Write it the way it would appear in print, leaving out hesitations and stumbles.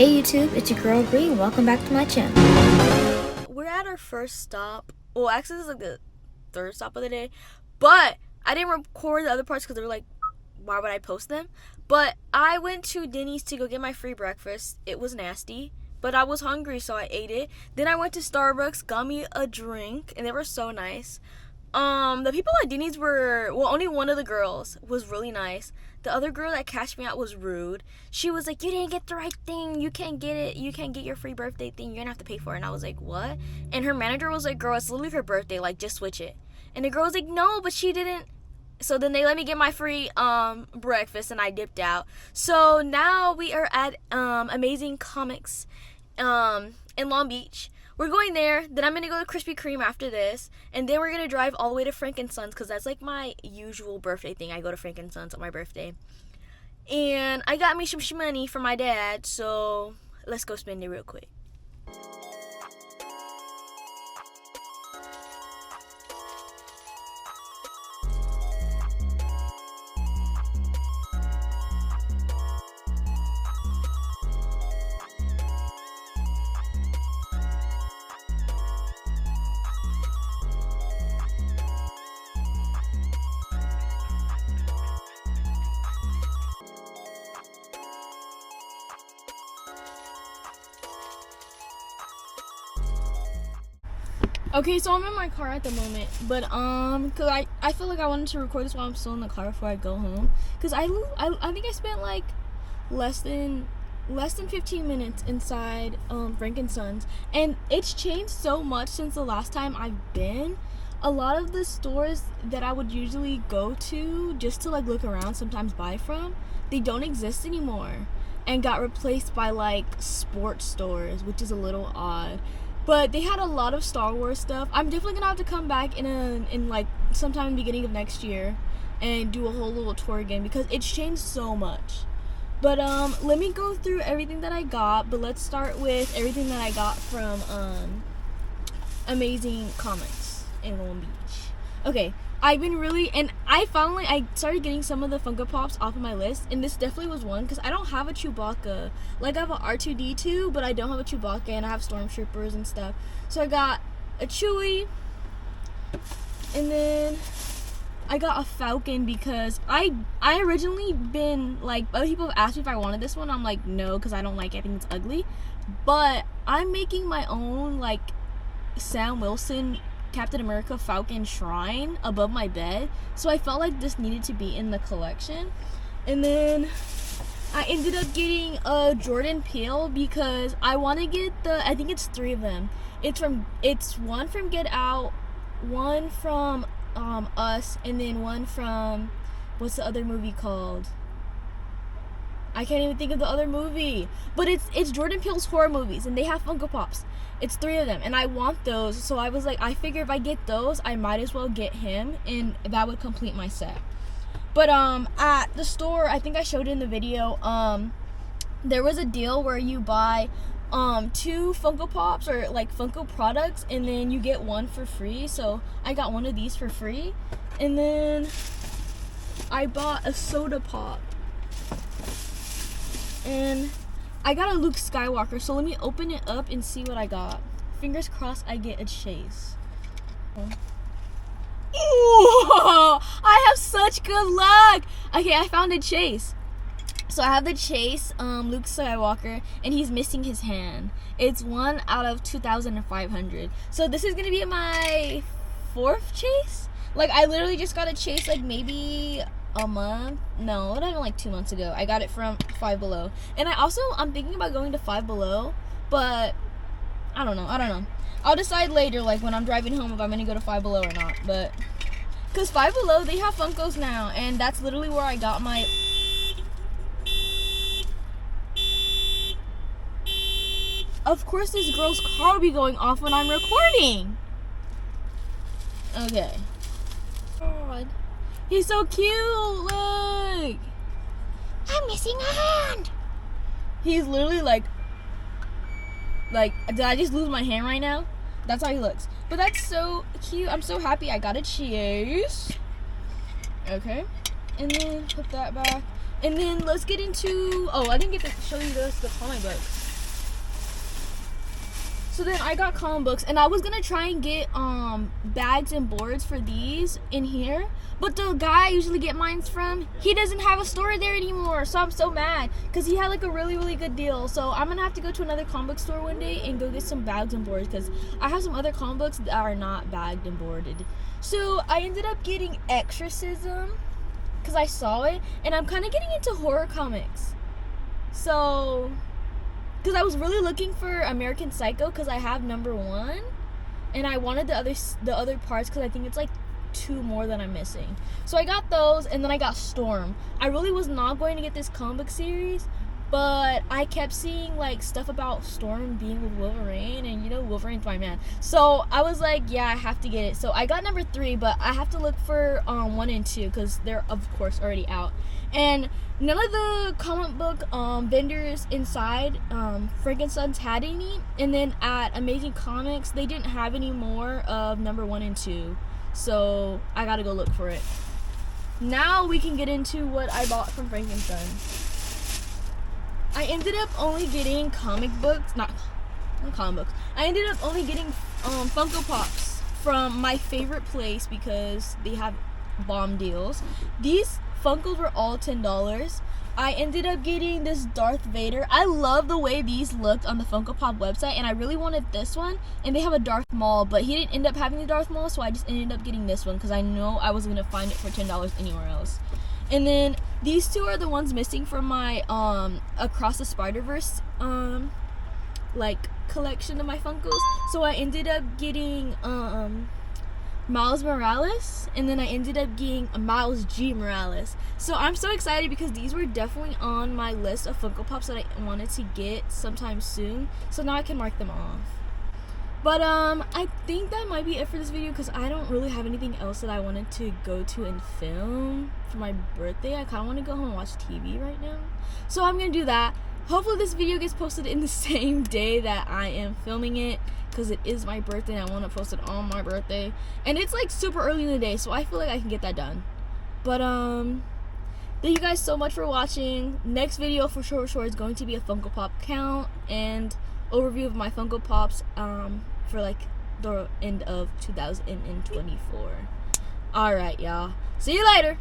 Hey YouTube, it's your girl Green. Welcome back to my channel. We're at our first stop. Well, actually, this is like the third stop of the day. But I didn't record the other parts because they were like, why would I post them? But I went to Denny's to go get my free breakfast. It was nasty, but I was hungry, so I ate it. Then I went to Starbucks, got me a drink, and they were so nice. The people at Denny's were, well, only one of the girls was really nice. The other girl that cashed me out was rude. She was like, you didn't get the right thing. You can't get it. You can't get your free birthday thing. You're going to have to pay for it. And I was like, what? And her manager was like, girl, it's literally her birthday. Like, just switch it. And the girl was like, no, but she didn't. So then they let me get my free breakfast and I dipped out. So now we are at Amazing Comics in Long Beach. We're going there, then I'm going to go to Krispy Kreme after this, and then we're going to drive all the way to Frank & Sons, because that's like my usual birthday thing. I go to Frank & Sons on my birthday. And I got me some money from my dad, so let's go spend it real quick. Okay, so I'm in my car at the moment, but cause I feel like I wanted to record this while I'm still in the car before I go home, cause I think I spent like less than 15 minutes inside Frank & Sons, and it's changed so much since the last time I've been. A lot of the stores that I would usually go to just to like look around, sometimes buy from, they don't exist anymore, and got replaced by like sports stores, which is a little odd. But they had a lot of Star Wars stuff. I'm definitely gonna have to come back in like sometime in the beginning of next year and do a whole little tour again, because it's changed so much. But let me go through everything that I got, but let's start with everything that I got from Amazing Comics in Long Beach. Okay, I've been really, and I started getting some of the Funko Pops off of my list, and this definitely was one, because I don't have a Chewbacca. Like, I have a R2-D2, but I don't have a Chewbacca, and I have Stormtroopers and stuff. So I got a Chewie, and then I got a Falcon, because I originally been, like, other people have asked me if I wanted this one. I'm like, no, because I don't like it. I think it's ugly. But I'm making my own, like, Sam Wilson Captain America Falcon shrine above my bed, so I felt like this needed to be in the collection. And then I ended up getting a Jordan Peele, because I want to get I think it's 3 of them. It's one from Get Out, one from Us, and then one from, what's the other movie called? I can't even think of the other movie, but it's Jordan Peele's horror movies, and they have Funko Pops. It's 3 of them, and I want those, so I was like, I figure if I get those, I might as well get him, and that would complete my set. But at the store, I think I showed it in the video, there was a deal where you buy 2 Funko Pops, or like Funko products, and then you get one for free. So I got one of these for free, and then I bought a soda pop, and I got a Luke Skywalker, so let me open it up and see what I got. Fingers crossed I get a Chase. Ooh, I have such good luck! Okay, I found a Chase. So I have the Chase, Luke Skywalker, and he's missing his hand. It's 1 out of 2,500. So this is gonna be my 4th Chase? Like, I literally just got a Chase, like, maybe a month, no, not even like 2 months ago. I got it from Five Below, and I'm thinking about going to Five Below, but I don't know. I'll decide later, like when I'm driving home, if I'm gonna go to Five Below or not. But because Five Below, they have Funkos now, and that's literally where I got my. Of course, this girl's car will be going off when I'm recording. Okay. God. He's so cute, look! I'm missing a hand! He's literally like, did I just lose my hand right now? That's how he looks. But that's so cute. I'm so happy I got a Chase. Okay. And then put that back. And then let's get into, oh, I didn't get to show you the comic book. So then I got comic books, and I was gonna try and get bags and boards for these in here, but the guy I usually get mine from, he doesn't have a store there anymore, so I'm so mad because he had like a really good deal. So I'm gonna have to go to another comic book store one day and go get some bags and boards because I have some other comic books that are not bagged and boarded. So I ended up getting Exorcism because I saw it, and I'm kind of getting into horror comics. So, because I was really looking for American Psycho because I have #1, and I wanted the other parts because I think it's like 2 more that I'm missing. So I got those, and then I got Storm. I really was not going to get this comic book series, but I kept seeing like stuff about Storm being with Wolverine, and you know Wolverine's my man. So I was like, yeah, I have to get it. So I got #3, but I have to look for 1 and 2 because they're of course already out. And none of the comic book vendors inside Frankenstein's had any, and then at Amazing Comics they didn't have any more of #1 and 2. So I gotta go look for it. Now we can get into what I bought from Frankenstein. I ended up only getting comic books, not comic books. I ended up only getting Funko Pops from my favorite place because they have bomb deals. These Funkos were all $10. I ended up getting this Darth Vader. I love the way these looked on the Funko Pop website, and I really wanted this one. And they have a Darth Maul, but he didn't end up having the Darth Maul, so I just ended up getting this one because I know I wasn't gonna find it for $10 anywhere else. And then these 2 are the ones missing from my Across the Spider-Verse like collection of my Funkos. So I ended up getting Miles Morales, and then I ended up getting Miles G. Morales. So I'm so excited because these were definitely on my list of Funko Pops that I wanted to get sometime soon. So now I can mark them off. But I think that might be it for this video because I don't really have anything else that I wanted to go to and film for my birthday. I kind of want to go home and watch TV right now. So I'm going to do that. Hopefully this video gets posted in the same day that I am filming it because it is my birthday and I want to post it on my birthday. And it's like super early in the day, so I feel like I can get that done. But thank you guys so much for watching. Next video for sure is going to be a Funko Pop count and overview of my Funko Pops for like the end of 2024. Alright, y'all. See you later.